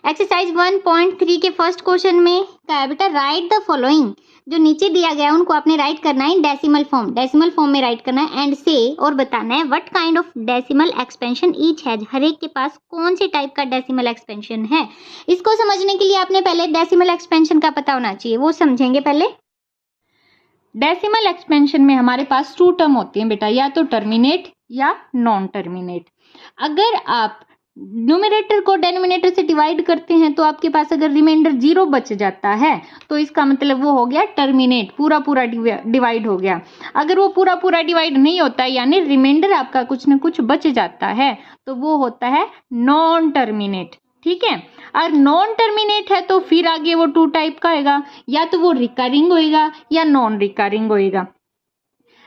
Exercise 1.3 के first question में क्या है बेटा, राइट द फॉलोइंग। जो नीचे दिया गया है उनको आपने राइट करना है इन डेसिमल फॉर्म में राइट करना है एंड से और बताना है what kind of decimal expansion each has. हर एक के पास कौन से टाइप का डेसिमल एक्सपेंशन है। इसको समझने के लिए आपने पहले डेसिमल एक्सपेंशन का पता होना चाहिए, वो समझेंगे पहले। डेसिमल एक्सपेंशन में हमारे पास 2 टर्म होती हैं बेटा, या तो टर्मिनेट या नॉन टर्मिनेट। अगर आप न्यूमरेटर को डेनोमिनेटर से डिवाइड करते हैं तो आपके पास अगर रिमाइंडर 0 बच जाता है तो इसका मतलब वो हो गया टर्मिनेट, पूरा डिवाइड हो गया। अगर वो पूरा डिवाइड नहीं होता यानी रिमाइंडर आपका कुछ न कुछ बच जाता है तो वो होता है नॉन टर्मिनेट। ठीक है, और नॉन टर्मिनेट है तो फिर आगे वो 2 टाइप का होगा, या तो वो रिकरिंग होएगा या नॉन रिकरिंग होएगा।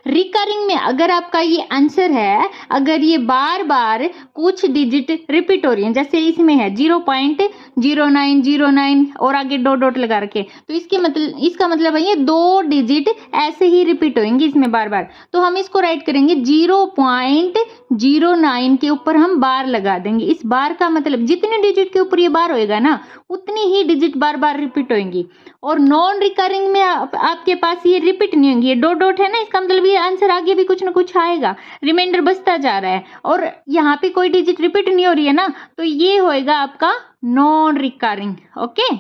रिकरिंग में अगर आपका ये आंसर है, अगर ये बार बार कुछ डिजिट रिपीट हो रही है, जैसे इसमें है 0.0909 और आगे डॉट लगा रखे, तो इसका मतलब है ये 2 डिजिट ऐसे ही रिपीट होंगे इसमें बार बार। तो हम इसको राइट करेंगे 0.09 के ऊपर हम बार लगा देंगे। इस बार का मतलब जितने डिजिट के ऊपर ये बार होएगा ना उतनी ही डिजिट बार बार रिपीट होंगी। और नॉन रिकरिंग में आपके पास ये रिपीट नहीं होंगी, ये डॉट है ना, इसका मतलब ये आंसर आगे भी कुछ ना कुछ आएगा, रिमाइंडर बचता जा रहा है और यहाँ पे कोई डिजिट रिपीट नहीं हो रही है ना, तो ये होएगा आपका non recurring. Okay,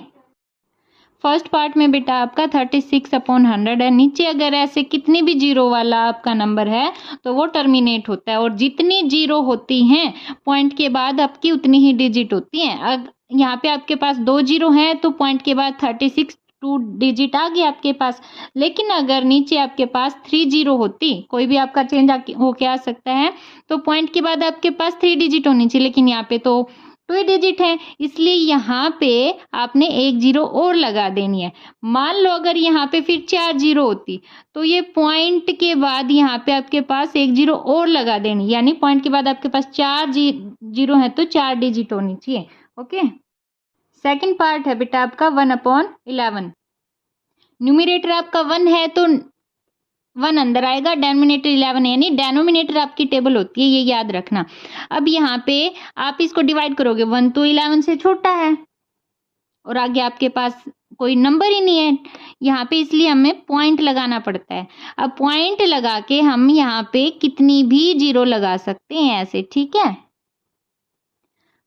first part में बेटा आपका 36/100 है। नीचे अगर ऐसे कितनी भी जीरो वाला आपका नंबर है तो वो टर्मिनेट होता है, और जितनी जीरो होती हैं पॉइंट के बाद आपकी उतनी ही डिजिट होती हैं। यहाँ पे आपके पास 2 जीरो हैं तो पॉइंट के बाद 36 2 डिजिट आ गया आपके पास। लेकिन अगर नीचे आपके पास 3 जीरो होती, कोई भी आपका चेंज होके आ सकता है, तो पॉइंट के बाद आपके पास 3 डिजिट होनी चाहिए, लेकिन यहाँ पे तो 2 डिजिट है, इसलिए यहाँ पे आपने 1 जीरो और लगा देनी है। मान लो अगर यहाँ पे फिर 4 जीरो होती तो ये पॉइंट के बाद यहाँ पे आपके पास 1 जीरो और लगा देनी, यानी पॉइंट के बाद आपके पास 4 जीरो है तो 4 डिजिट होनी चाहिए। ओके, सेकंड पार्ट है बेटा आपका 1/11। न्यूमरेटर आपका 1 है तो 1 अंदर आएगा, डेनोमिनेटर 11 है, यानी डेनोमिनेटर आपकी टेबल होती है, ये याद रखना। अब यहाँ पे आप इसको डिवाइड करोगे, 1 तो 11 से छोटा है और आगे आपके पास कोई नंबर ही नहीं है यहाँ पे, इसलिए हमें पॉइंट लगाना पड़ता है। अब पॉइंट लगा के हम यहाँ पे कितनी भी जीरो लगा सकते हैं ऐसे, ठीक है।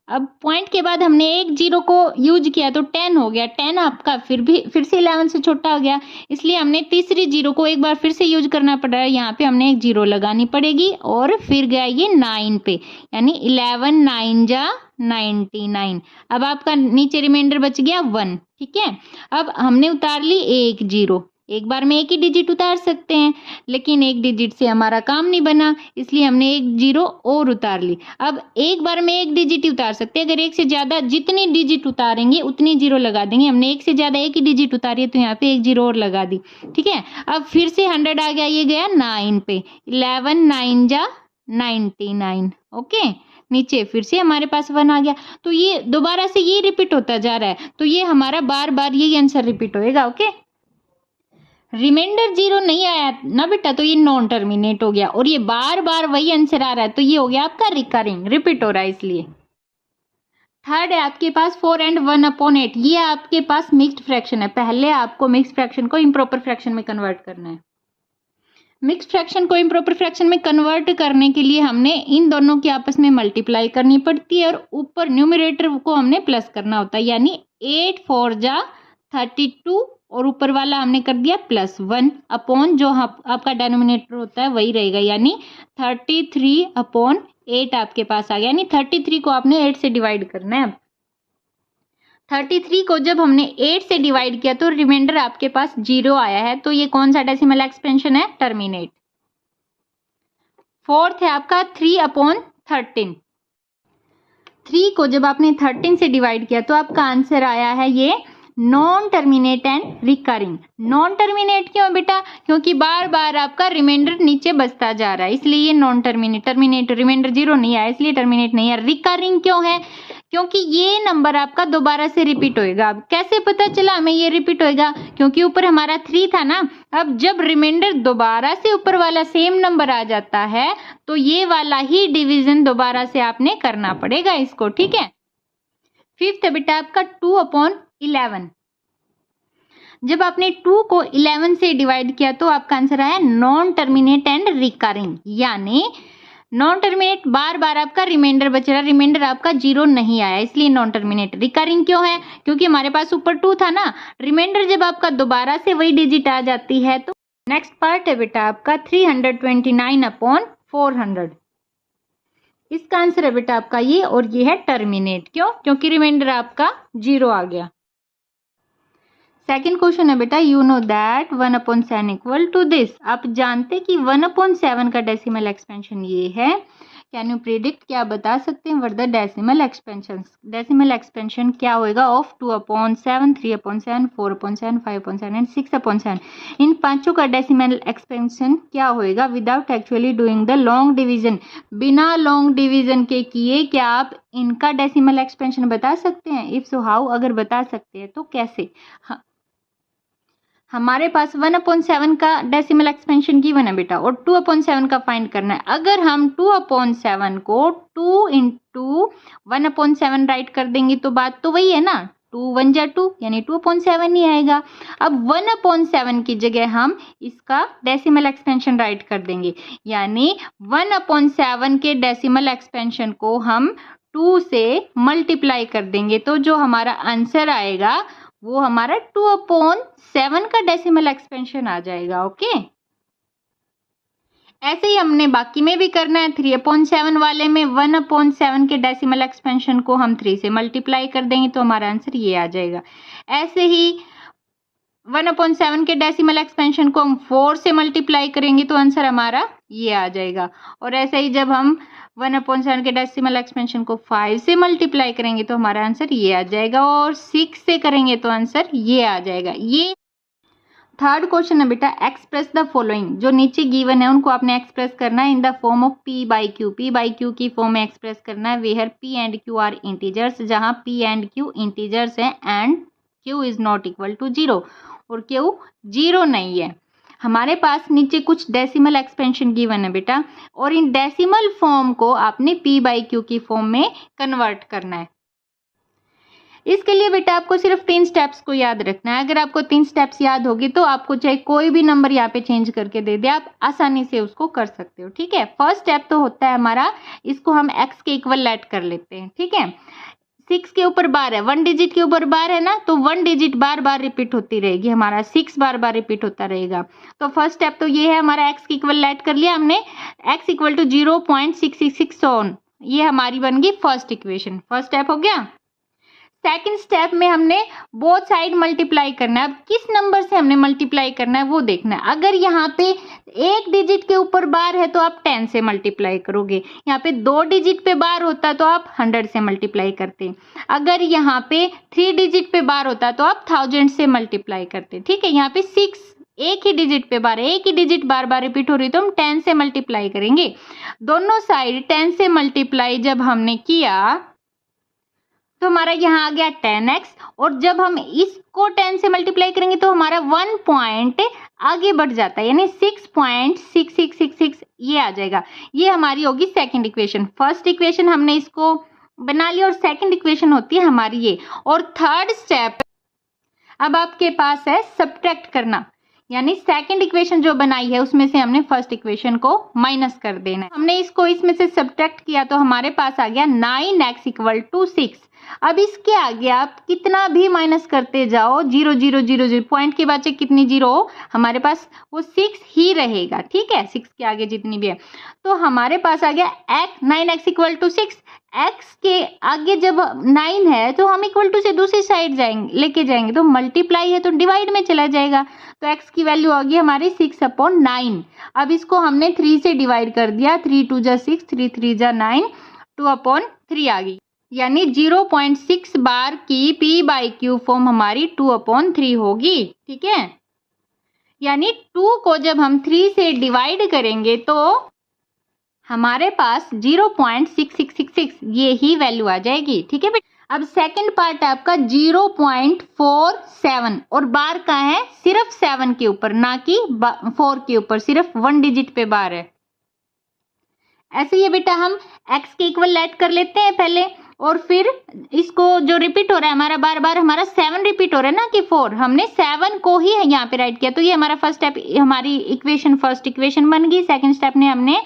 अब पॉइंट के बाद हमने 1 जीरो को यूज किया तो 10 हो गया, 10 आपका फिर से 11 से छोटा हो गया, इसलिए हमने तीसरी जीरो को एक बार फिर से यूज करना पड़ रहा है। यहाँ पे हमने 1 जीरो लगानी पड़ेगी और फिर गया ये 9 पे, यानी 11 9 जा 99। अब आपका नीचे रिमाइंडर बच गया 1, ठीक है। अब हमने उतार ली 1 जीरो, एक बार में एक ही डिजिट उतार सकते हैं, लेकिन एक डिजिट से हमारा काम नहीं बना, इसलिए हमने 1 जीरो और उतार ली। अब एक बार में एक डिजिट ही उतार सकते हैं, अगर एक से ज्यादा जितनी डिजिट उतारेंगे उतनी जीरो लगा देंगे। हमने एक से ज्यादा एक ही डिजिट उतारी है तो यहाँ पे 1 जीरो और लगा दी, ठीक है। अब फिर से 100 आ गया, ये गया 9 पे, 11 9 जा 99। ओके, नीचे फिर से हमारे पास 1 आ गया, तो ये दोबारा से ये रिपीट होता जा रहा है, तो ये हमारा बार बार यही आंसर रिपीट होएगा। ओके, रिमाइंडर 0 नहीं आया ना बेटा तो ये नॉन टर्मिनेट हो गया, और ये बार बार वही आंसर आ रहा है तो ये हो गया आपका रिकरिंग, रिपीट हो रहा है इसलिए। थर्ड है आपके पास 4 and 1/8, ये आपके पास मिक्स्ड फ्रैक्शन है। पहले आपको मिक्स्ड फ्रैक्शन को इम्प्रॉपर फ्रैक्शन में कन्वर्ट करना है। मिक्स्ड फ्रैक्शन को इम्प्रॉपर फ्रैक्शन में कन्वर्ट करने के लिए हमने इन दोनों की आपस में मल्टीप्लाई करनी पड़ती है और ऊपर न्यूमरेटर को हमने प्लस करना होता है, यानी 8 4 जा 32 और ऊपर वाला हमने कर दिया +1 अपॉन जो आपका डेनोमिनेटर होता है वही रहेगा, यानी 33/8 आपके पास आ गया। यानी 33 को आपने 8 से डिवाइड करना है। 33 को जब हमने 8 से डिवाइड किया तो रिमाइंडर आपके पास 0 आया है, तो ये कौन सा डेसिमल एक्सपेंशन है, टर्मिनेट। फोर्थ है आपका 3/13। 3 को जब आपने 13 से डिवाइड किया तो आपका आंसर आया है ये non terminate and recurring. Non terminate क्यों बेटा, क्योंकि बार बार आपका रिमाइंडर नीचे बचता जा रहा है, इसलिए ये नॉन टर्मिनेट रिमाइंडर 0 नहीं आया इसलिए टर्मिनेट नहीं है। रिकरिंग क्यों है, क्योंकि ये नंबर आपका दोबारा से रिपीट होएगा। अब कैसे पता चला हमें ये रिपीट होएगा, क्योंकि ऊपर हमारा 3 था ना, अब जब रिमाइंडर दोबारा से ऊपर वाला सेम नंबर आ जाता है तो ये वाला ही डिवीजन दोबारा से आपने करना पड़ेगा इसको, ठीक है। फिफ्थ है बेटा आपका 2/11। जब आपने 2 को 11 से डिवाइड किया तो आपका आंसर आया नॉन टर्मिनेट एंड रिकरिंग, यानी नॉन टर्मिनेट बार बार आपका रिमाइंडर बच रहा, रिमाइंडर आपका 0 नहीं आया, इसलिए नॉन टर्मिनेट। रिकरिंग क्यों है? क्योंकि हमारे पास ऊपर 2 था ना, रिमाइंडर जब आपका दोबारा से वही डिजिट आ जाती है तो। नेक्स्ट पार्ट है बेटा आपका 329/400। इसका आंसर है बेटा आपका ये, और ये है टर्मिनेट। क्यों? क्योंकि रिमाइंडर आपका 0 आ गया। सेकेंड क्वेश्चन है बेटा, you know that 1/7 equal to this. आप जानते कि 1/7 का डेसिमल एक्सपेंशन ये है। कैन यू प्रिडिक्ट, क्या बता सकते हैं what the decimal expansion? Decimal expansion क्या होएगा ऑफ 2/7, 3/7, 4/7, 5/7 एंड 6/7? इन पांचों का डेसिमल एक्सपेंशन क्या होएगा without actually doing the long division? बिना लॉन्ग डिवीजन के किए क्या आप इनका डेसिमल एक्सपेंशन बता सकते हैं? इफ सो हाउ, अगर बता सकते हैं तो कैसे? हमारे पास 1/7 का डेसिमल एक्सपेंशन गिवन है बेटा, और 2/7 का फाइंड करना है। अगर हम 2/7 को 2 इंटू 1/7 राइट कर देंगे तो बात तो वही है ना, 2 1 जा 2 यानी 2/7 ही आएगा। अब 1/7 की जगह हम इसका डेसिमल एक्सपेंशन राइट कर देंगे, यानी 1/7 के डेसिमल एक्सपेंशन को हम 2 से मल्टीप्लाई कर देंगे तो जो हमारा आंसर आएगा वो हमारा 2/7 का डेसिमल एक्सपेंशन आ जाएगा। ओके, ऐसे ही हमने बाकी में भी करना है। 3/7 वाले में 1/7 के डेसिमल एक्सपेंशन को हम 3 से मल्टीप्लाई कर देंगे तो हमारा आंसर ये आ जाएगा। ऐसे ही 1/7 के डेसिमल एक्सपेंशन को हम 4 से मल्टीप्लाई करेंगे तो आंसर हमारा ये आ जाएगा। और ऐसे ही जब हम 1/7 के डेसिमल एक्सपेंशन को 5 से मल्टीप्लाई करेंगे तो हमारा आंसर ये आ जाएगा, और 6 से करेंगे तो आंसर ये आ जाएगा। ये थर्ड क्वेश्चन है बेटा, एक्सप्रेस द फॉलोइंग। जो नीचे गिवन है उनको आपने एक्सप्रेस करना है इन the form of p/q। p/q की फॉर्म में एक्सप्रेस करना है, where p and q are integers, जहां p एंड q इंटीजर्स हैं and q is not equal to 0, और q 0 नहीं है। हमारे पास नीचे कुछ डेसिमल एक्सपेंशन गिवन है बेटा, और इन डेसिमल फॉर्म को आपने p/q की फॉर्म में कन्वर्ट करना है। इसके लिए बेटा आपको सिर्फ 3 स्टेप्स को याद रखना है। अगर आपको 3 स्टेप्स याद होगी तो आपको चाहे कोई भी नंबर यहाँ पे चेंज करके दे दे, आप आसानी से उसको कर सकते हो। ठीक है, फर्स्ट स्टेप तो होता है हमारा, इसको हम x के इक्वल लेट कर लेते हैं। ठीक है, 6 के ऊपर बार है, 1 डिजिट के ऊपर बार है ना, तो 1 डिजिट बार बार रिपीट होती रहेगी, हमारा 6 बार बार रिपीट होता रहेगा। तो फर्स्ट स्टेप तो ये है, हमारा x के इक्वल लेट कर लिया हमने, x इक्वल टू 0.666 ऑन, ये हमारी बन गई फर्स्ट इक्वेशन। फर्स्ट स्टेप हो गया। सेकंड स्टेप में हमने बोथ साइड मल्टीप्लाई करना है। अब किस नंबर से हमने मल्टीप्लाई करना है वो देखना है। अगर यहाँ पे 1 डिजिट के ऊपर बार है तो आप 10 से मल्टीप्लाई करोगे, यहाँ पे 2 डिजिट पे बार होता तो आप 100 से मल्टीप्लाई करते, अगर यहाँ पे 3 डिजिट पे बार होता तो आप 1000 से मल्टीप्लाई करते। ठीक है, यहाँ पे 6 एक ही डिजिट पे बार है, एक ही डिजिट बार बार रिपीट हो रही तो हम 10 से मल्टीप्लाई करेंगे। दोनों साइड 10 से मल्टीप्लाई जब हमने किया तो हमारा यहाँ आ गया 10x, और जब हम इसको 10 से मल्टीप्लाई करेंगे तो हमारा 1 पॉइंट आगे बढ़ जाता है, यानी 6.6666 ये आ जाएगा। ये हमारी होगी सेकंड इक्वेशन। फर्स्ट इक्वेशन हमने इसको बना लिया और सेकंड इक्वेशन होती है हमारी ये। और थर्ड स्टेप अब आपके पास है सब्ट्रैक्ट करना, यानी सेकंड इक्वेशन जो बनाई है उसमें से हमने फर्स्ट इक्वेशन को माइनस कर देना है। हमने इसको इसमें से सब्ट्रैक्ट किया तो हमारे पास आ गया 9x इक्वल टू 6। अब इसके आगे आप कितना भी माइनस करते जाओ, 0 0 0 0 पॉइंट के बाद कितनी जीरो हो हमारे पास वो 6 ही रहेगा। ठीक है, 6 के आगे जितनी भी है, तो हमारे पास आ गया 9x इक्वल टू 6। x के आगे जब 9 है तो हम इक्वल टू से दूसरी साइड जाएंगे, लेके जाएंगे, तो मल्टीप्लाई है तो डिवाइड में चला जाएगा, तो x की वैल्यू आ गई हमारी 6/9। अब इसको हमने 3 से डिवाइड कर दिया, 3 2 जा 6, 3 3 जा 9, 2/3 आ गई, यानी 0.6 बार की p/q फॉर्म हमारी 2/3 होगी। ठीक है, यानी 2 को जब हम 3 से डिवाइड करेंगे तो हमारे पास 0.6666 ये ही वैल्यू आ जाएगी। ठीक है बेटा, अब सेकंड पार्ट है आपका 0.47, और बार का है सिर्फ 7 के ऊपर, ना कि 4 के ऊपर, सिर्फ 1 डिजिट पे बार है। ऐसे ही बेटा हम x के इक्वल लेट कर लेते हैं पहले, और फिर इसको जो रिपीट हो रहा है हमारा बार बार, हमारा 7 रिपीट हो रहा है ना कि 4, हमने 7 को ही यहाँ पे राइट किया। तो ये हमारा फर्स्ट स्टेप, हमारी इक्वेशन फर्स्ट इक्वेशन बन गई। सेकंड स्टेप ने हमने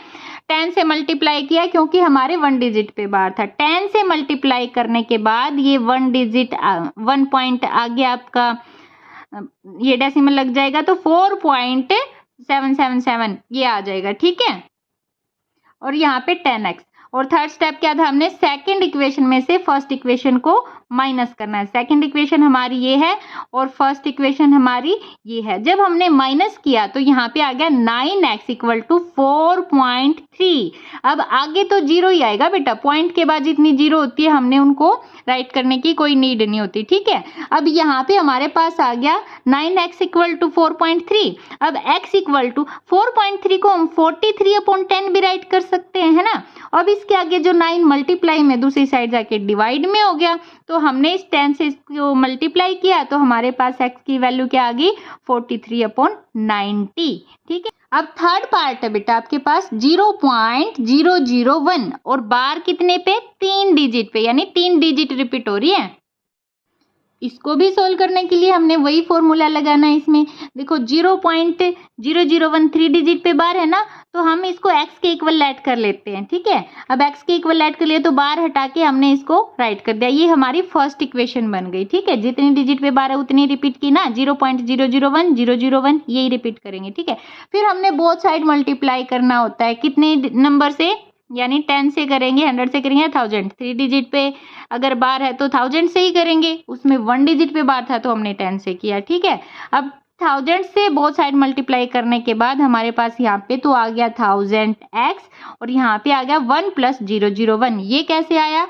10 से मल्टीप्लाई किया क्योंकि हमारे 1 डिजिट पे बार था। 10 से मल्टीप्लाई करने के बाद ये 1 डिजिट 1 पॉइंट आगे आपका ये डेसिमल लग जाएगा, तो 4.777 ये आ जाएगा, ठीक है। और यहाँ पे 10x। और थर्ड स्टेप क्या था, हमने सेकंड इक्वेशन में से फर्स्ट इक्वेशन को माइनस करना है। सेकंड इक्वेशन हमारी ये है और फर्स्ट इक्वेशन हमारी ये है। जब हमने माइनस किया तो यहाँ पे आ गया 9x इक्वल टू 4.3। अब आगे तो जीरो ही आएगा बेटा, पॉइंट के बाद जितनी जीरो होती है हमने उनको राइट करने की कोई नीड नहीं होती, ठीक है। अब यहाँ पे हमारे पास आ गया 9x इक्वल टू 4.3। अब x इक्वल टू 4.3 को हम 43/10 भी राइट कर सकते हैं, है ना। अब इसके आगे जो 9 मल्टीप्लाई में दूसरी साइड जाके डिवाइड में हो गया, तो हमने इस 10 से इसको मल्टीप्लाई किया तो हमारे पास x की वैल्यू क्या आ गई, 43/90, ठीक है। अब थर्ड पार्ट है बेटा आपके पास 0.001 और बार कितने पे, 3 डिजिट पे, यानी 3 डिजिट रिपीट हो रही है। इसको भी सोल्व करने के लिए हमने वही फॉर्मूला लगाना है। इसमें देखो 0.001 3 डिजिट पे बार है ना, तो हम इसको x के इक्वल ऐड कर लेते हैं, ठीक है। अब x के इक्वल ऐड कर लिए तो बार हटा के हमने इसको राइट कर दिया। ये हमारी फर्स्ट इक्वेशन बन गई, ठीक है। जितनी डिजिट पे बार है उतनी रिपीट की ना, 0.001 यही रिपीट करेंगे, ठीक है। फिर हमने बोथ साइड मल्टीप्लाई करना होता है, कितने नंबर से, यानी 10 से करेंगे, 100 से करेंगे, 1000। 3 डिजिट पे अगर बार है तो 1000 से ही करेंगे, उसमें 1 डिजिट पे बार था तो हमने 10 से किया, ठीक है। अब 1000 से बोथ साइड मल्टीप्लाई करने के बाद हमारे पास यहाँ पे तो आ गया 1000x और यहाँ पे आ गया 1 + 001। ये कैसे आया,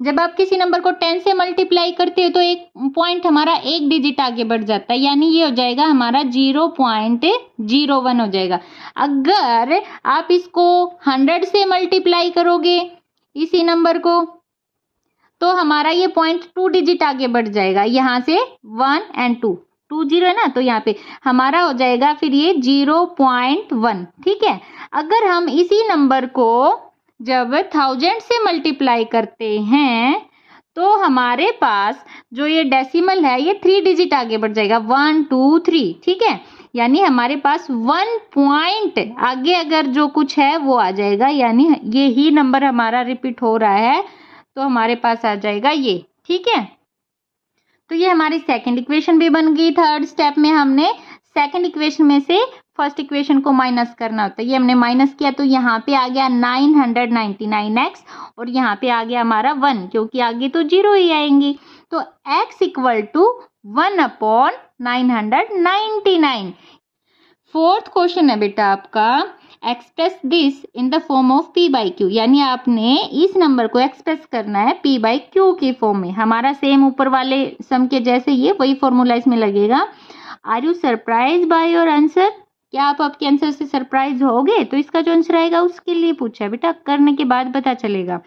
जब आप किसी नंबर को 10 से मल्टीप्लाई करते हो तो एक पॉइंट हमारा एक डिजिट आगे बढ़ जाता है, यानी ये हो जाएगा हमारा 0.01 हो जाएगा। अगर आप इसको 100 से मल्टीप्लाई करोगे इसी नंबर को तो हमारा ये पॉइंट 2 डिजिट आगे बढ़ जाएगा, यहाँ से 1 और 2 0 है ना, तो यहाँ पे हमारा हो जाएगा फिर ये 0.1, ठीक है। अगर हम इसी नंबर को जब 1000 से मल्टीप्लाई करते हैं तो हमारे पास जो ये डेसिमल है ये 3 डिजिट आगे बढ़ जाएगा, 1 2 3, ठीक है। यानी हमारे पास 1 पॉइंट आगे अगर जो कुछ है वो आ जाएगा, यानी ये ही नंबर हमारा रिपीट हो रहा है तो हमारे पास आ जाएगा ये, ठीक है। तो ये हमारी सेकंड इक्वेशन भी बन गई। थर्ड स्टेप में हमने सेकंड इक्वेशन में से फर्स्ट इक्वेशन को माइनस करना होता है, ये हमने माइनस किया तो यहाँ पे आ गया 999x और यहाँ पे आ गया हमारा 1, क्योंकि आगे तो जीरो ही आएंगी। तो x equal to 1/999। Fourth question है बेटा आपका, express this in the form of p/q, यानी आपने इस नंबर को एक्सप्रेस करना है p/q की फॉर्म में। हमारा सेम ऊपर वाले सम के जैसे ये वही फॉर्मूला इसमें लगेगा। Are you surprise by your answer, क्या आप आपके आंसर से सरप्राइज होगे, तो इसका जो आंसर आएगा उसके लिए पूछा है बेटा, करने के बाद पता चलेगा।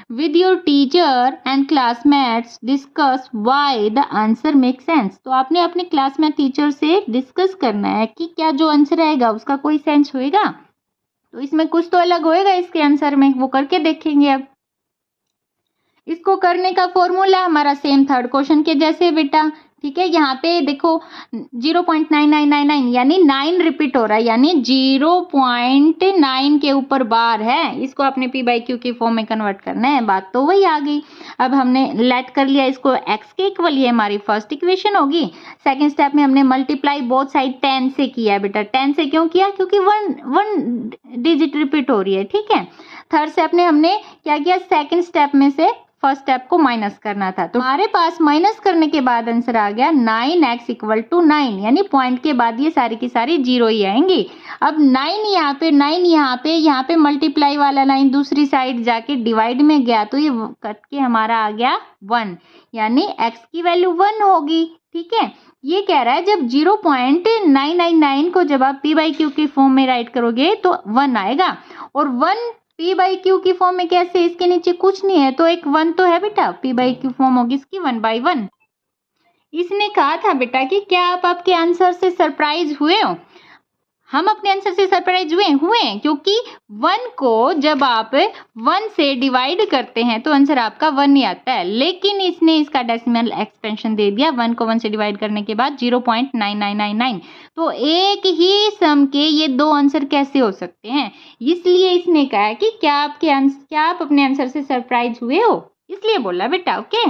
With your teacher and classmates discuss why the answer make sense, तो आपने अपने क्लासमेट टीचर से डिस्कस करना है कि क्या जो आंसर आएगा उसका कोई सेंस होएगा, तो इसमें कुछ तो अलग होएगा इसके आंसर में, वो करके देखेंगे। अब इसको करने का फॉर्मूला हमारा सेम थर्ड क्वेश्चन के जैसे बेटा, ठीक है। यहाँ पे देखो 0.9999 यानी 9 रिपीट हो रहा है, यानी 0.9 के ऊपर बार है, इसको अपने p/q की फॉर्म में कन्वर्ट करना है, बात तो वही आ गई। अब हमने लेट कर लिया इसको x के इक्वल, ये हमारी फर्स्ट इक्वेशन होगी। सेकंड स्टेप में हमने मल्टीप्लाई बोथ साइड 10 से किया बेटा। 10 से क्यों किया, क्योंकि 1 डिजिट रिपीट हो रही है, ठीक है। थर्ड स्टेप में हमने क्या किया, सेकंड स्टेप में से फर्स्ट स्टेप को माइनस करना था, तो हमारे पास माइनस करने के बाद आंसर आ गया 9x इक्वल टू 9, यानी पॉइंट के बाद ये सारी की सारी जीरो ही आएंगी। अब 9 यहाँ पे, 9 यहाँ पे मल्टीप्लाई वाला लाइन दूसरी साइड जाके डिवाइड में गया तो ये कट के हमारा आ गया 1, यानी x की वैल्यू 1 होगी, ठीक है। ये कह रहा है जब 0.999 को जब आप p/q की फॉर्म में राइट करोगे तो 1 आएगा, और 1 p/q की फॉर्म में कैसे, इसके नीचे कुछ नहीं है तो एक 1 तो है बेटा, p/q फॉर्म होगी इसकी 1/1। इसने कहा था बेटा कि क्या आप आपके आंसर से सरप्राइज हुए हो, हम अपने आंसर से सरप्राइज हुए क्योंकि 1 को जब आप 1 से डिवाइड करते हैं तो आंसर आपका 1 ही आता है, लेकिन इसने इसका डेसिमल एक्सपेंशन दे दिया 1 को 1 से डिवाइड करने के बाद 0.9999। तो एक ही सम के ये दो आंसर कैसे हो सकते हैं, इसलिए इसने कहा है कि क्या आप अपने आंसर से सरप्राइज हुए हो, इसलिए बोला बेटा। ओके,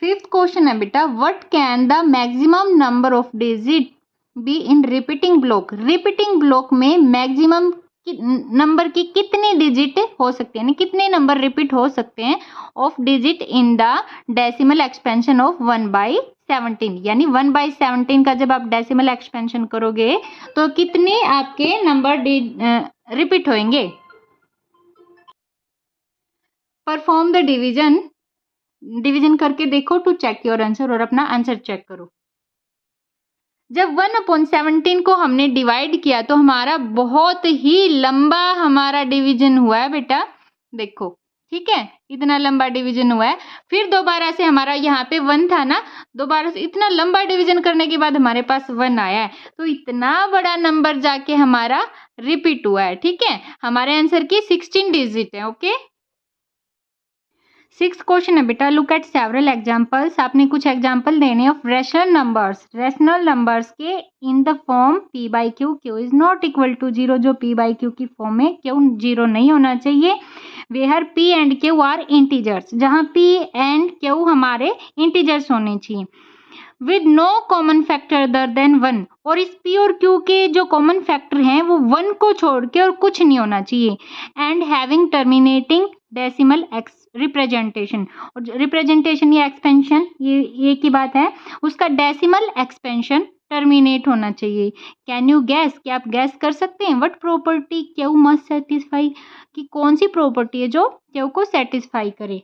5th क्वेश्चन है बेटा, what can the maximum number of digit be in repeating block. Repeating block में मैक्सिमम नंबर की कितने डिजिट हो सकते हैं, कितने नंबर रिपीट हो सकते हैं of digit in the decimal expansion of 1/17। यानी 1/17 का जब आप डेसिमल एक्सपेंशन करोगे तो कितने आपके नंबर रिपीट होंगे। परफॉर्म द डिवीजन करके देखो टू चेक योर आंसर, और अपना आंसर चेक करो। जब 1/17 को हमने डिवाइड किया तो हमारा बहुत ही लंबा हमारा डिवीजन हुआ है बेटा, देखो ठीक है, इतना लंबा डिवीजन हुआ है। फिर दोबारा से हमारा यहाँ पे 1 था ना, दोबारा से इतना लंबा डिवीजन करने के बाद हमारे पास 1 आया है, तो इतना बड़ा नंबर जाके हमारा रिपीट हुआ है। ठीक है, हमारे आंसर की 16 डिजिट है। ओके, 6th क्वेश्चन है बेटा, लुक एट सेवरल एग्जांपल्स। आपने कुछ एग्जांपल देने ऑफ रैशनल नंबर्स के in the form p by Q, Q is not equal to 0, जो p बाई क्यू की फॉर्म में क्यू 0 नहीं होना चाहिए। Where p and Q are integers, जहाँ p एंड क्यू हमारे इंटीजर्स होने चाहिए। With no common factor other than 1, और इस p और q के जो कॉमन फैक्टर हैं वो 1 को छोड़ के और कुछ नहीं होना चाहिए। And having terminating decimal representation, और रिप्रेजेंटेशन या एक्सपेंशन ये एक ही बात है, उसका डेसिमल एक्सपेंशन टर्मिनेट होना चाहिए। कैन यू गैस, क्या आप गैस कर सकते हैं what property Q must satisfy, कि कौन सी प्रॉपर्टी है जो क्यू को सेटिस्फाई करे।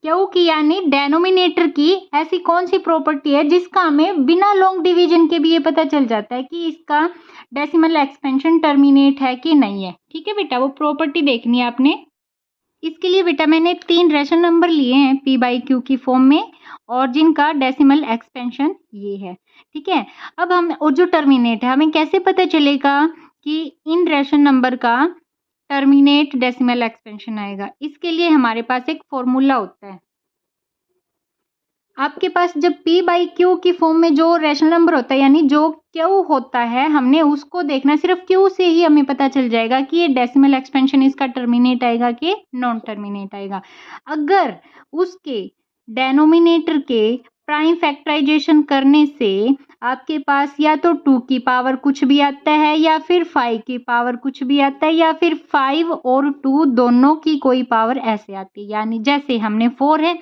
क्यू की यानी डेनोमिनेटर की ऐसी कौन सी प्रॉपर्टी है जिसका हमें बिना लॉन्ग डिवीजन के भी ये पता चल जाता है कि इसका डेसिमल एक्सपेंशन टर्मिनेट है कि नहीं है। ठीक है बेटा, वो प्रॉपर्टी देखनी है आपने। इसके लिए बेटा मैंने 3 रैशनल नंबर लिए हैं p बाई क्यू की फॉर्म में, और जिनका डेसिमल एक्सपेंशन ये है। ठीक है, अब हम, और जो टर्मिनेट है, हमें कैसे पता चलेगा कि इन रैशनल नंबर का टर्मिनेट डेसिमल एक्सपेंशन आएगा। इसके लिए हमारे पास एक फॉर्मूला होता है। आपके पास जब p बाई क्यू की फॉर्म में जो रैशनल नंबर होता है, यानी जो q होता है, हमने उसको देखना, सिर्फ q से ही हमें पता चल जाएगा कि ये डेसिमल एक्सपेंशन इसका टर्मिनेट आएगा कि नॉन टर्मिनेट आएगा। अगर उसके डेनोमिनेटर के प्राइम फैक्टराइजेशन करने से आपके पास या तो 2 की पावर कुछ भी आता है, या फिर 5 की पावर कुछ भी आता है, या फिर 5 और 2 दोनों की कोई पावर ऐसे आती है। यानी जैसे हमने 4 है,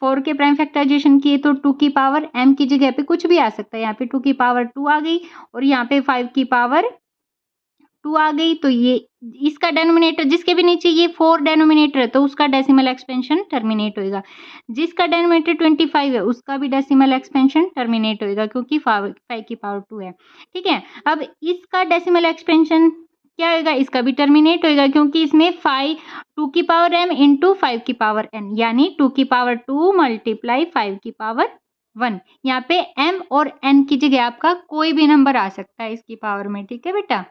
4 के प्राइम फैक्टराइजेशन किए तो 2 की पावर m की जगह पे कुछ भी आ सकता है, यहाँ पे 2 की पावर 2 आ गई, और यहाँ पे 5 की पावर 2 आ गई। तो ये इसका डेनोमिनेटर, जिसके भी नीचे ये 4 डेनोमिनेटर है तो उसका डेसिमल एक्सपेंशन टर्मिनेट होएगा। जिसका डेनोमिनेटर 25 है उसका भी डेसिमल एक्सपेंशन टर्मिनेट होएगा, क्योंकि 5 की पावर 2 है। ठीक है, अब इसका डेसिमल एक्सपेंशन क्या होएगा, इसका भी टर्मिनेट होएगा, क्योंकि इसमें 2 की पावर m इंटू 5 की पावर n, यानी 2 की पावर 2 मल्टीप्लाई 5 की पावर 1। यहाँ पे m और n की जगह आपका कोई भी नंबर आ सकता है इसकी पावर में। ठीक है बेटा,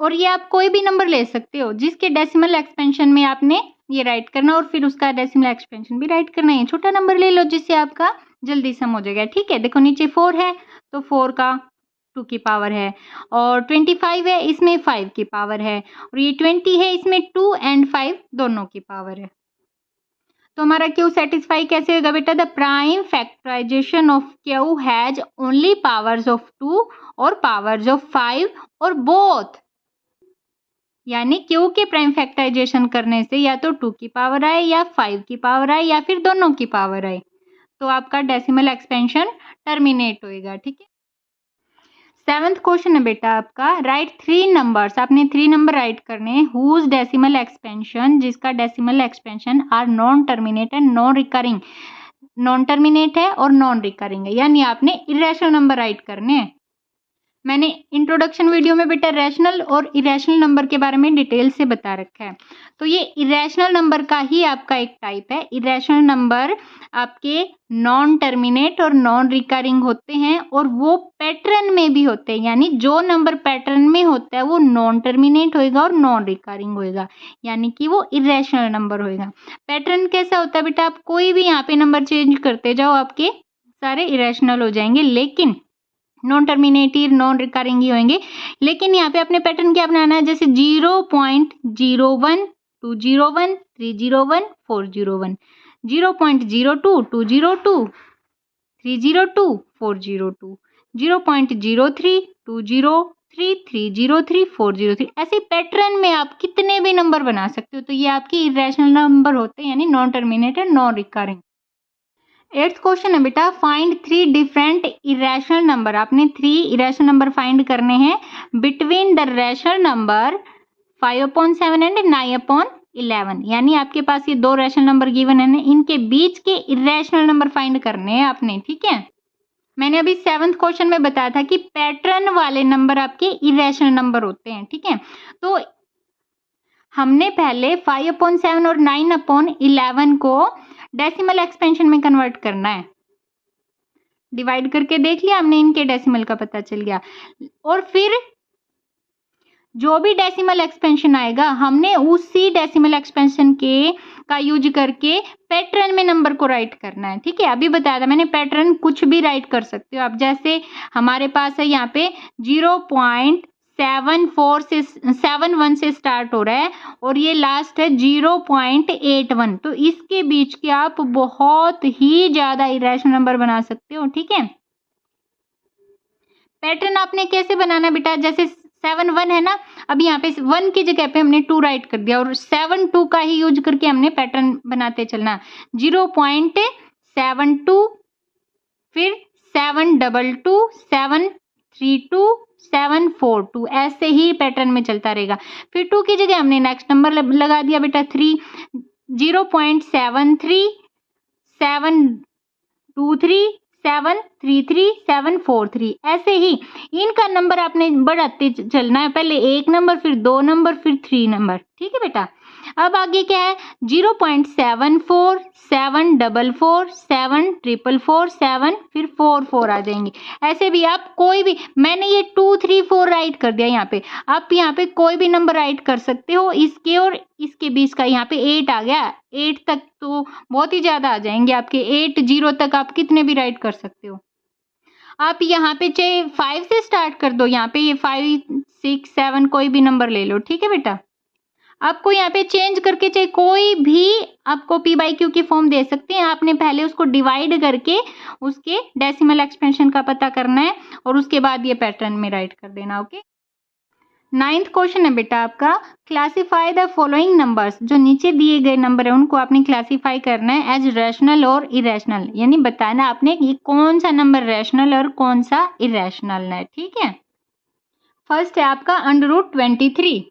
और ये आप कोई भी नंबर ले सकते हो जिसके डेसिमल एक्सपेंशन में आपने ये राइट करना, और फिर उसका डेसिमल एक्सपेंशन भी राइट करना है। छोटा नंबर ले लो जिससे आपका जल्दी सम हो जाएगा। ठीक है, देखो नीचे 4 है तो 4 का 2 की पावर है, और 25 है इसमें 5 की पावर है, और ये 20 है इसमें 2 एंड 5 दोनों की पावर है। तो हमारा क्यू सेटिस्फाई कैसे होगा बेटा, the prime factorisation of Q has only powers of 2 और पावर्स ऑफ 5 और बोथ। यानी क्यू के प्राइम फैक्टराइजेशन करने से या तो 2 की पावर आए या 5 की पावर आए या फिर दोनों की पावर आए, तो आपका डेसिमल एक्सपेंशन टर्मिनेट होएगा। ठीक है, 7th क्वेश्चन है बेटा आपका, राइट 3 नंबर्स। आपने 3 नंबर राइट करने हैं हुज डेसिमल एक्सपेंशन, जिसका decimal expansion are non terminate and non recurring. Non terminate है और नॉन रिकरिंग है, यानी आपने इरेशनल नंबर राइट करने हैं। मैंने इंट्रोडक्शन वीडियो में बेटा रैशनल और इरेशनल नंबर के बारे में डिटेल से बता रखा है। तो ये इरेशनल नंबर का ही आपका एक टाइप है। इरेशनल नंबर आपके नॉन टर्मिनेट और नॉन रिकरिंग होते हैं और वो पैटर्न में भी होते हैं, यानी जो नंबर पैटर्न में होता है वो नॉन टर्मिनेट होएगा और नॉन रिकरिंग होएगा, यानी कि वो इरेशनल नंबर होएगा। पैटर्न कैसा होता है बेटा, आप कोई भी यहाँ पे नंबर चेंज करते जाओ आपके सारे इरेशनल हो जाएंगे, लेकिन नॉन टर्मिनेटिव नॉन रिकरिंग ही होंगे। लेकिन यहाँ पे अपने पैटर्न क्या बनाना है, जैसे 0.01 201 301 401, 0.02 202 302 402, 0.03 203 303 403। ऐसे पैटर्न में आप कितने भी नंबर बना सकते हो। तो ये आपकी इरेशनल नंबर होते हैं, यानी non terminated non recurring. 8th question है बेटा, फाइंड 3 डिफरेंट इरेशनल नंबर। आपने 3 इरेशनल नंबर फाइंड करने हैं between the rational number 5/7 and 9/11, यानी आपके पास ये 2 रैशनल नंबर गिवन है, इनके बीच के इरेशनल नंबर फाइंड करने हैं आपने, ठीक है। मैंने अभी 7th क्वेश्चन में बताया था कि पैटर्न वाले नंबर आपके इरेशनल नंबर होते हैं, ठीक है। तो हमने पहले 5/7 और 9/11 को डेसिमल एक्सपेंशन में कन्वर्ट करना है। डिवाइड करके देख लिया हमने, इनके डेसिमल का पता चल गया, और फिर जो भी डेसिमल एक्सपेंशन आएगा हमने उसी डेसिमल एक्सपेंशन के का यूज करके पैटर्न में नंबर को राइट करना है, ठीक है। अभी बताया था मैंने, पैटर्न कुछ भी राइट कर सकते हो आप। जैसे हमारे पास है यहाँ पे 0.71 से स्टार्ट हो रहा है और ये लास्ट है 0.81, तो इसके बीच के आप बहुत ही ज्यादा इरेशनल नंबर बना सकते हो, ठीक है। पैटर्न आपने कैसे बनाना बेटा, जैसे 7 1 है ना, अब यहाँ पे 1 की जगह पे हमने 2 राइट कर दिया और 7 2 का ही यूज करके हमने पैटर्न बनाते चलना। 0.72, फिर 722 732 742, ऐसे ही पैटर्न में चलता रहेगा। फिर 2 की जगह हमने नेक्स्ट नंबर लगा दिया बेटा 3, 0.73 723 733 743, ऐसे ही इनका नंबर आपने बढ़ाते चलना है। पहले 1 नंबर, फिर 2 नंबर, फिर 3 नंबर, ठीक है बेटा। अब आगे क्या है, 0.74 744 744 7, फिर 4 आ जाएंगे। ऐसे भी आप कोई भी, मैंने ये 2 3 4 राइट कर दिया यहाँ पे, आप यहाँ पे कोई भी नंबर राइट कर सकते हो। इसके और इसके बीच का यहाँ पे 8 आ गया, 8 तक तो बहुत ही ज्यादा आ जाएंगे आपके, 80 तक आप कितने भी राइट कर सकते हो। आप यहाँ पे चाहे 5 से स्टार्ट कर दो, यहाँ पे ये 5 6 7 कोई भी नंबर ले लो, ठीक है बेटा। आपको यहाँ पे चेंज करके चाहे कोई भी आपको p/q की फॉर्म दे सकते हैं। आपने पहले उसको डिवाइड करके उसके डेसिमल एक्सपेंशन का पता करना है और उसके बाद ये पैटर्न में राइट कर देना, ओके। 9th क्वेश्चन है बेटा आपका, क्लासिफाई द फॉलोइंग नंबर्स। जो नीचे दिए गए नंबर है उनको आपने क्लासिफाई करना है एज रैशनल और इरेशनल, यानी बताना आपने कि कौन सा नंबर रैशनल और कौन सा इरेशनल है, ठीक है। फर्स्ट है आपका √23,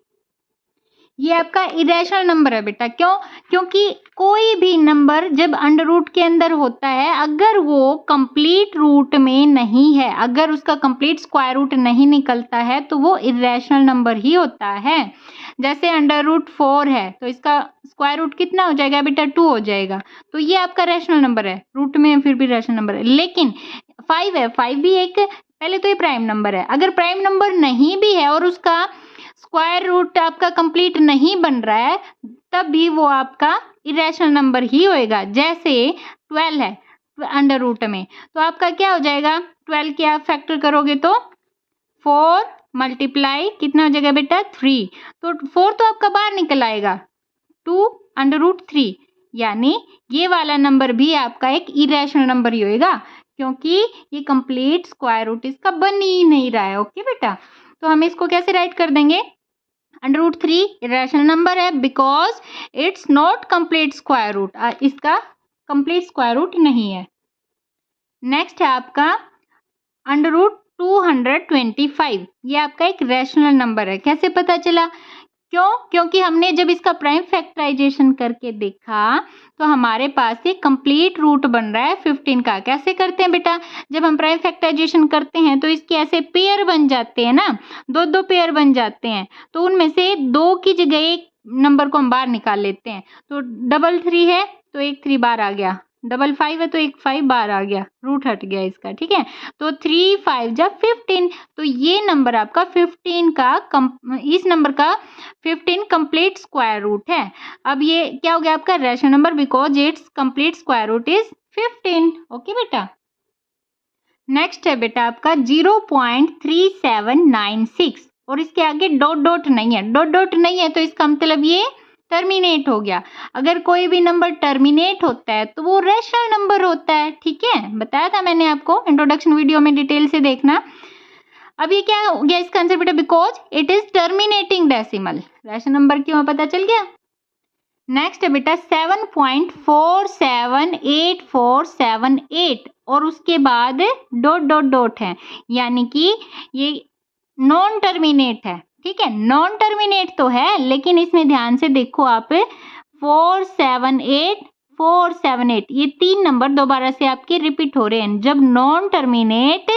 ये आपका इरेशनल नंबर है बेटा। क्यों? क्योंकि कोई भी नंबर जब अंडर रूट के अंदर होता है, अगर वो कंप्लीट रूट में नहीं है, अगर उसका कंप्लीट स्क्वायर रूट नहीं निकलता है, तो वो इरेशनल नंबर ही होता है। जैसे √4 है तो इसका स्क्वायर रूट कितना हो जाएगा बेटा, 2 हो जाएगा, तो ये आपका रैशनल नंबर है, रूट में फिर भी रैशनल नंबर है। लेकिन 5 है, 5 भी एक, पहले तो ये प्राइम नंबर है, अगर प्राइम नंबर नहीं भी है और उसका स्क्वायर रूट आपका कंप्लीट नहीं बन रहा है, तब भी वो आपका इरेशनल नंबर ही होएगा। जैसे 12 है अंडर रूट में, तो आपका क्या हो जाएगा, 12 के आप फैक्टर करोगे तो 4 मल्टीप्लाई कितना हो जाएगा बेटा, 3, तो 4 तो आपका बाहर निकल आएगा, 2 √3, यानी ये वाला नंबर भी आपका एक इरेशनल नंबर ही होएगा, क्योंकि ये कंप्लीट स्क्वायर रूट इसका बन ही नहीं रहा है, ओके बेटा। तो हम इसको कैसे राइट कर देंगे, √3 इरेशनल नंबर है because it's not complete square root, इसका कंप्लीट स्क्वायर रूट नहीं है। नेक्स्ट है आपका √225, ये आपका एक रैशनल नंबर है। कैसे पता चला, क्यों? क्योंकि हमने जब इसका प्राइम फैक्टराइजेशन करके देखा तो हमारे पास ये कंप्लीट रूट बन रहा है 15 का। कैसे करते हैं बेटा? जब हम प्राइम फैक्टराइजेशन करते हैं तो इसके ऐसे पेयर बन जाते हैं ना, 2-2 पेयर बन जाते हैं, तो उनमें से 2 की जगह एक नंबर को हम बाहर निकाल लेते हैं। तो 3 है तो एक 3 बाहर आ गया, 5 है तो एक 5 बाहर आ गया, रूट हट गया इसका, ठीक है। तो 3 5 जा 15, तो ये नंबर आपका 15 का इस नंबर का 15 कंप्लीट स्क्वायर रूट है। अब ये क्या हो गया आपका rational number because it's complete square root is 15। Okay बेटा। नेक्स्ट है बेटा आपका 0.3796 और इसके आगे डॉट डॉट नहीं है। डॉट डॉट नहीं है तो इसका मतलब ये टर्मिनेट हो गया। अगर कोई भी नंबर टर्मिनेट होता है तो वो रैशनल नंबर होता है, ठीक है, बताया था मैंने आपको इंट्रोडक्शन वीडियो में, डिटेल से देखना। अब ये क्या हो गया इसका आंसर बेटा? Because it is terminating decimal. Rational number क्यों पता चल गया। नेक्स्ट है बेटा 7.478478 और उसके बाद डॉट डॉट डॉट है, यानी कि ये नॉन टर्मिनेट है, ठीक है। नॉन टर्मिनेट तो है लेकिन इसमें ध्यान से देखो आप 478 ये 3 नंबर दोबारा से आपके रिपीट हो रहे हैं। जब नॉन टर्मिनेट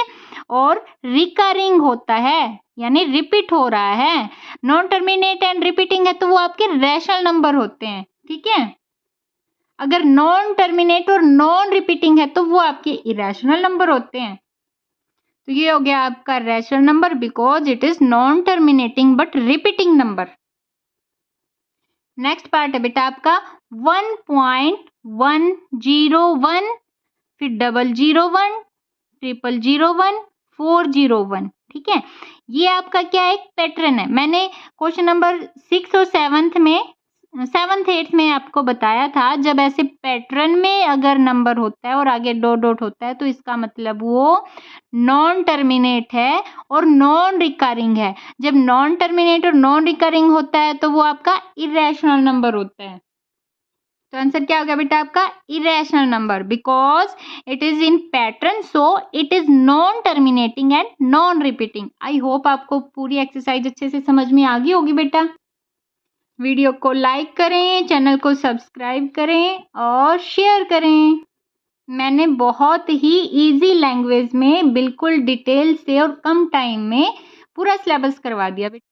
और रिकरिंग होता है यानी रिपीट हो रहा है, नॉन टर्मिनेट एंड रिपीटिंग है तो वो आपके रैशनल नंबर होते हैं, ठीक है। अगर नॉन टर्मिनेट और नॉन रिपीटिंग है तो वो आपके इरेशनल नंबर होते हैं। तो ये हो गया आपका rational number because it is non terminating but repeating number. Next part है बेटा आपका 1.101 फिर 001 001 401, ठीक है। ये आपका क्या है? एक पैटर्न है। मैंने क्वेश्चन नंबर 6 और 7th में 7th 8th में आपको बताया था, जब ऐसे पैटर्न में अगर नंबर होता है और आगे डॉट डॉट होता है तो इसका मतलब वो नॉन टर्मिनेट है और नॉन रिकरिंग है। जब नॉन टर्मिनेट और नॉन रिकरिंग होता है तो वो आपका इरेशनल नंबर होता है। तो आंसर क्या हो गया बेटा आपका? Irrational number because it is in pattern so it is non terminating and non repeating. I hope आपको पूरी एक्सरसाइज अच्छे से समझ में आ गई होगी बेटा। वीडियो को लाइक करें, चैनल को सब्सक्राइब करें और शेयर करें। मैंने बहुत ही इजी लैंग्वेज में बिल्कुल डिटेल से और कम टाइम में पूरा सिलेबस करवा दिया बेटा।